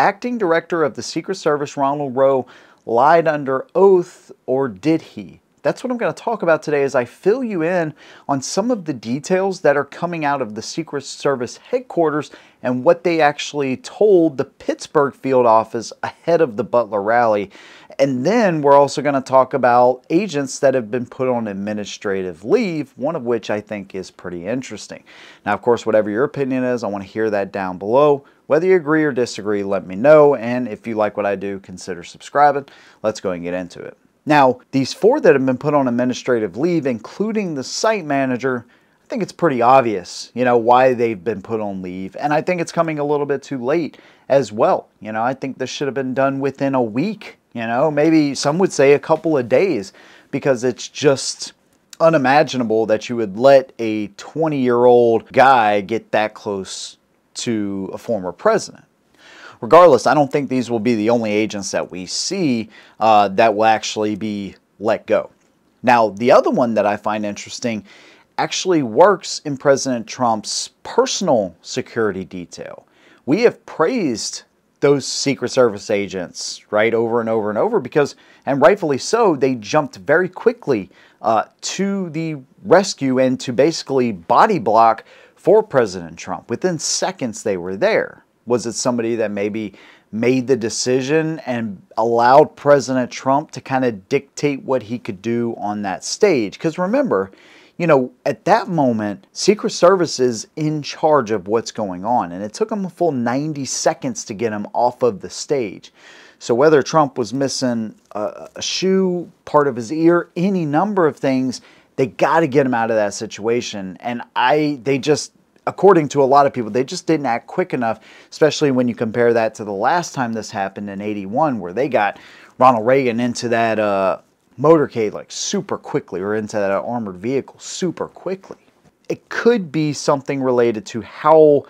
acting director of the Secret Service, Ron Rowe, lied under oath, or did he? That's what I'm going to talk about today as I fill you in on some of the details that are coming out of the Secret Service headquarters and what they actually told the Pittsburgh field office ahead of the Butler rally. And then we're also going to talk about agents that have been put on administrative leave, one of which I think is pretty interesting. Now, of course, whatever your opinion is, I want to hear that down below. Whether you agree or disagree, let me know. And if you like what I do, consider subscribing. Let's go and get into it. Now, these 4 that have been put on administrative leave, including the site manager, I think it's pretty obvious, why they've been put on leave. And I think it's coming a little bit too late as well. I think this should have been done within a week, maybe some would say a couple of days, because it's just unimaginable that you would let a 20-year-old guy get that close to a former president. Regardless, I don't think these will be the only agents that we see that will actually be let go. Now, the other one that I find interesting actually works in President Trump's personal security detail. We have praised those Secret Service agents, right, over and over and over because, and rightfully so, they jumped very quickly to the rescue and to basically body block for President Trump. Within seconds, they were there. Was it somebody that maybe made the decision and allowed President Trump to kind of dictate what he could do on that stage? Because remember, at that moment, Secret Service is in charge of what's going on. And it took them a full 90 seconds to get him off of the stage. So whether Trump was missing a shoe, part of his ear, any number of things, they got to get him out of that situation. And they just, according to a lot of people, they just didn't act quick enough, especially when you compare that to the last time this happened in '81, where they got Ronald Reagan into that motorcade like super quickly, or into that armored vehicle super quickly. It could be something related to how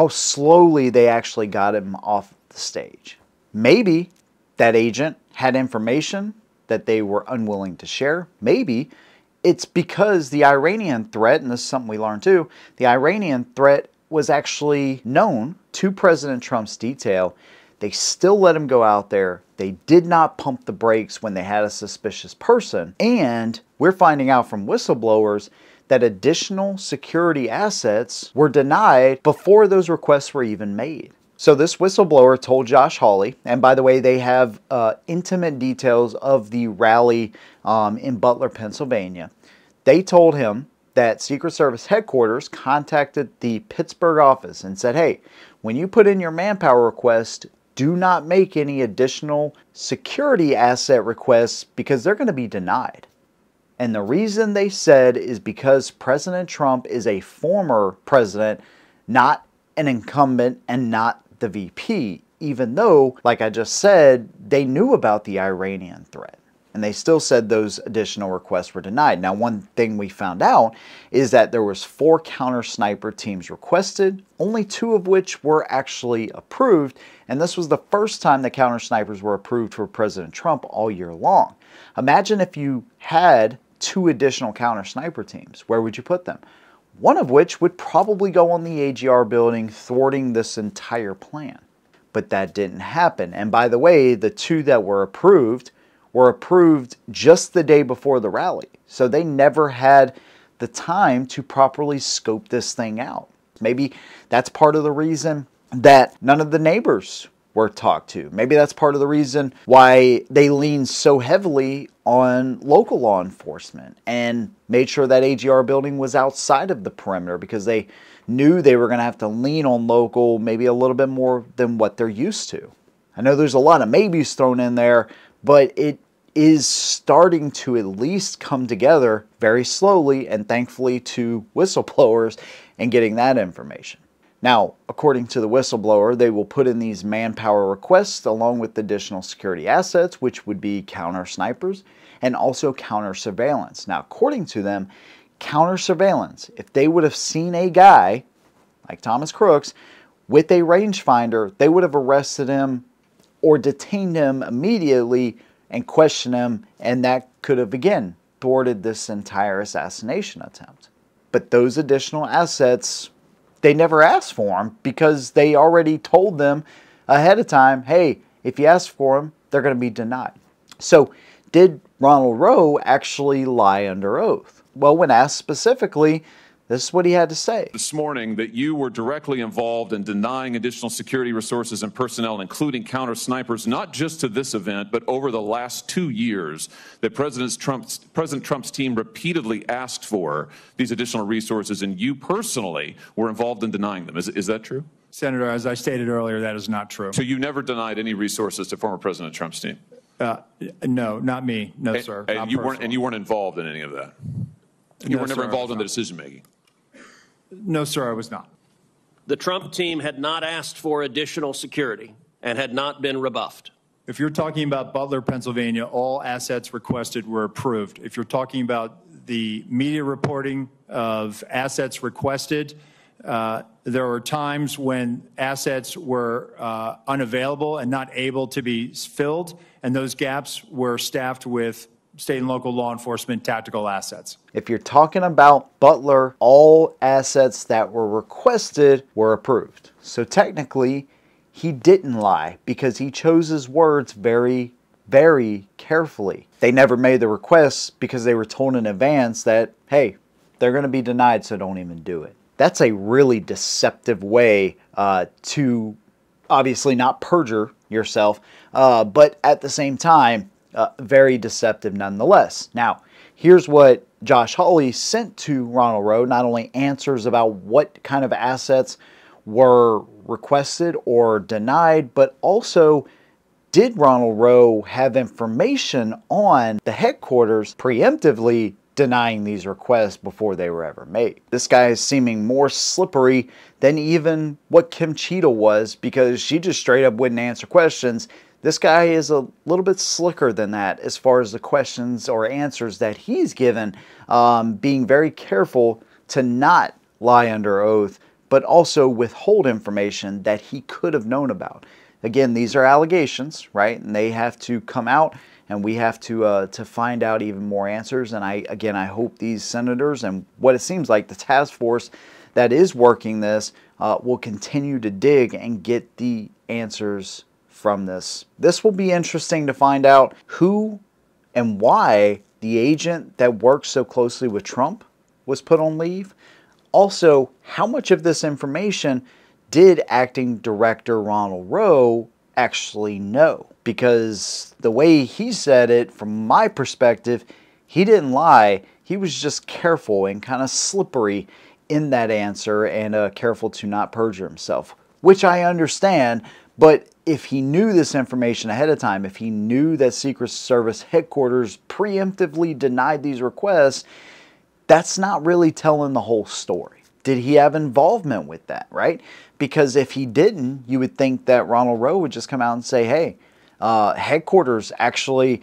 slowly they actually got him off the stage. Maybe that agent had information that they were unwilling to share. Maybe it's because the Iranian threat, and this is something we learned too, the Iranian threat was actually known to President Trump's detail. They still let him go out there. They did not pump the brakes when they had a suspicious person. And we're finding out from whistleblowers that additional security assets were denied before those requests were even made. So this whistleblower told Josh Hawley, and by the way, they have intimate details of the rally in Butler, Pennsylvania. They told him that Secret Service headquarters contacted the Pittsburgh office and said, hey, when you put in your manpower request, do not make any additional security asset requests because they're going to be denied. And the reason they said is because President Trump is a former president, not an incumbent and not the VP, even though, like I just said, they knew about the Iranian threat. And they still said those additional requests were denied. Now, one thing we found out is that there was 4 counter sniper teams requested, only 2 of which were actually approved. And this was the first time that counter snipers were approved for President Trump all year long. Imagine if you had 2 additional counter sniper teams. Where would you put them? One of which would probably go on the AGR building, thwarting this entire plan. But that didn't happen. And by the way, the 2 that were approved just the day before the rally. So they never had the time to properly scope this thing out. Maybe that's part of the reason that none of the neighbors were talked to. Maybe that's part of the reason why they leaned so heavily on local law enforcement and made sure that AGR building was outside of the perimeter, because they knew they were going to have to lean on local maybe a little bit more than what they're used to. I know there's a lot of maybes thrown in there, but it is starting to at least come together very slowly, and thankfully to whistleblowers and getting that information. Now, according to the whistleblower, they will put in these manpower requests along with additional security assets, which would be counter snipers and also counter surveillance. Now, according to them, counter surveillance, if they would have seen a guy like Thomas Crooks with a rangefinder, they would have arrested him or detained him immediately and questioned him, and that could have, again, thwarted this entire assassination attempt. But those additional assets, they never asked for them because they already told them ahead of time, hey, if you ask for them, they're going to be denied. So did Ronald Rowe actually lie under oath? Well, when asked specifically, this is what he had to say. This morning that you were directly involved in denying additional security resources and personnel, including counter snipers, not just to this event, but over the last 2 years, that President Trump's team repeatedly asked for these additional resources, and you personally were involved in denying them. Is that true? Senator, as I stated earlier, that is not true. So you never denied any resources to former President Trump's team? No, not me. No, sir. And you weren't involved in any of that? You were never involved in the decision-making? No, sir, I was not. The Trump team had not asked for additional security and had not been rebuffed. If you're talking about Butler, Pennsylvania, all assets requested were approved. If you're talking about the media reporting of assets requested, there were times when assets were unavailable and not able to be filled, and those gaps were staffed with state and local law enforcement tactical assets. If you're talking about Butler, all assets that were requested were approved. So technically, he didn't lie because he chose his words very, very carefully. They never made the requests because they were told in advance that, hey, they're going to be denied, so don't even do it. That's a really deceptive way to obviously not perjure yourself, but at the same time, very deceptive nonetheless. Now, here's what Josh Hawley sent to Ronald Rowe, not only answers about what kind of assets were requested or denied, but also did Ronald Rowe have information on the headquarters preemptively denying these requests before they were ever made. This guy is seeming more slippery than even what Kim Cheadle was, because she just straight up wouldn't answer questions. This guy is a little bit slicker than that as far as the questions or answers that he's given, being very careful to not lie under oath, but also withhold information that he could have known about. Again, these are allegations, right? And they have to come out, and we have to find out even more answers. And I hope these senators and what it seems like the task force that is working this will continue to dig and get the answers from this. This will be interesting to find out who and why the agent that worked so closely with Trump was put on leave. Also, how much of this information did Acting Director Ronald Rowe actually know? Because the way he said it, from my perspective, he didn't lie. He was just careful and kind of slippery in that answer, and careful to not perjure himself, which I understand. But if he knew this information ahead of time, if he knew that Secret Service headquarters preemptively denied these requests, that's not really telling the whole story. Did he have involvement with that, right? Because if he didn't, you would think that Ronald Rowe would just come out and say, hey, headquarters actually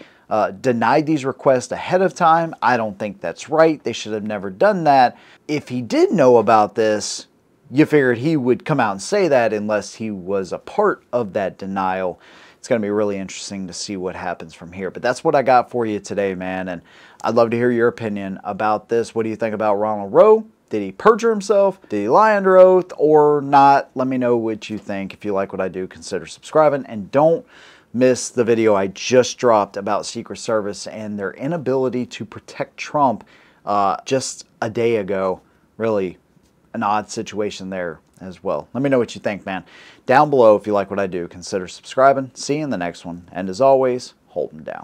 denied these requests ahead of time. I don't think that's right. They should have never done that. If he did know about this, you figured he would come out and say that unless he was a part of that denial. It's going to be really interesting to see what happens from here. But that's what I got for you today, man. And I'd love to hear your opinion about this. What do you think about Ronald Rowe? Did he perjure himself? Did he lie under oath or not? Let me know what you think. If you like what I do, consider subscribing. And don't miss the video I just dropped about Secret Service and their inability to protect Trump just a day ago. Really an odd situation there as well. Let me know what you think, man. Down below, if you like what I do, consider subscribing. See you in the next one. And as always, hold them down.